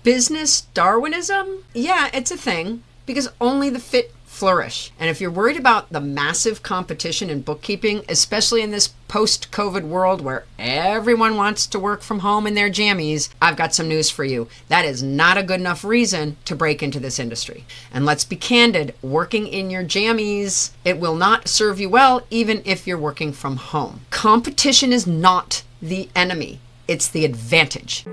Business Darwinism? Yeah, it's a thing because only the fit flourish. And if you're worried about the massive competition in bookkeeping, especially in this post-COVID world where everyone wants to work from home in their jammies, I've got some news for you. That is not a good enough reason to break into this industry. And let's be candid, working in your jammies, it will not serve you well even if you're working from home. Competition is not the enemy, it's the advantage.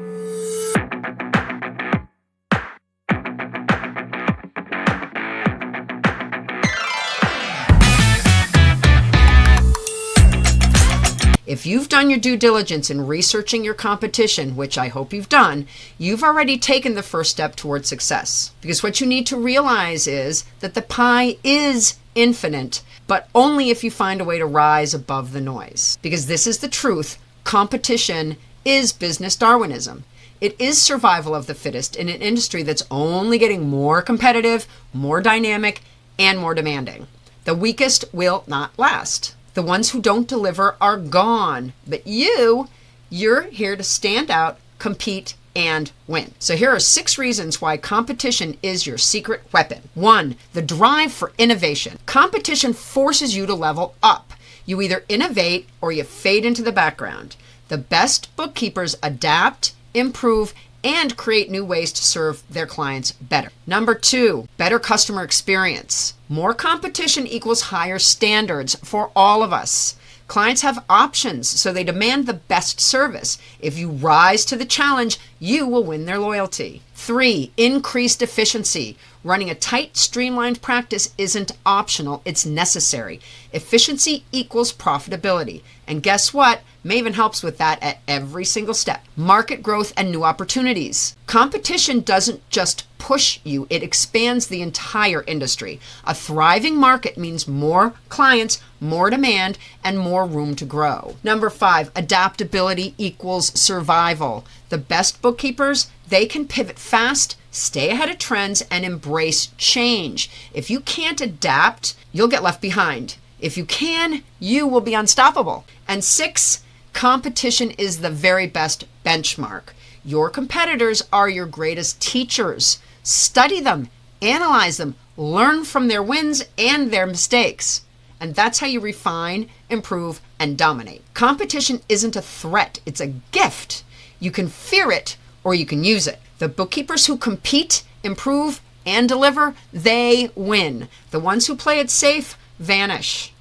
If you've done your due diligence in researching your competition, which I hope you've done, you've already taken the first step towards success. Because what you need to realize is that the pie is infinite, but only if you find a way to rise above the noise. Because this is the truth, competition is business Darwinism. It is survival of the fittest in an industry that's only getting more competitive, more dynamic, and more demanding. The weakest will not last. The ones who don't deliver are gone. But you're here to stand out, compete, and win. So here are 6 reasons why competition is your secret weapon. 1, the drive for innovation. Competition forces you to level up. You either innovate or you fade into the background. The best bookkeepers adapt, improve, and create new ways to serve their clients better. Number 2, better customer experience. More competition equals higher standards for all of us. Clients have options, so they demand the best service. If you rise to the challenge, you will win their loyalty. 3, increased efficiency. Running a tight, streamlined practice isn't optional, it's necessary. Efficiency equals profitability. And guess what? Maven helps with that at every single step. Market growth and new opportunities. Competition doesn't just push you, it expands the entire industry. A thriving market means more clients, more demand, and more room to grow. Number 5, adaptability equals survival. The best bookkeepers, they can pivot fast, stay ahead of trends, and embrace change. If you can't adapt, you'll get left behind. If you can, you will be unstoppable. And 6, competition is the very best benchmark. Your competitors are your greatest teachers. Study them, analyze them, learn from their wins and their mistakes. And that's how you refine, improve, and dominate. Competition isn't a threat, it's a gift. You can fear it or you can use it. The bookkeepers who compete, improve, and deliver, they win. The ones who play it safe vanish.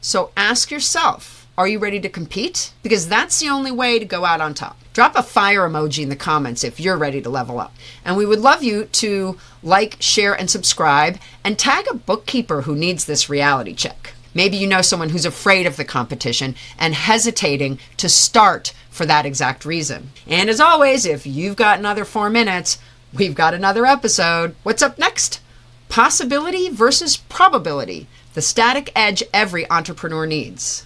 So ask yourself, are you ready to compete? Because that's the only way to go out on top. Drop a fire emoji in the comments if you're ready to level up. And we would love you to like, share, and subscribe, and tag a bookkeeper who needs this reality check. Maybe you know someone who's afraid of the competition and hesitating to start for that exact reason. And as always, if you've got another 4 minutes, we've got another episode. What's up next? Possibility versus probability, the static edge every entrepreneur needs.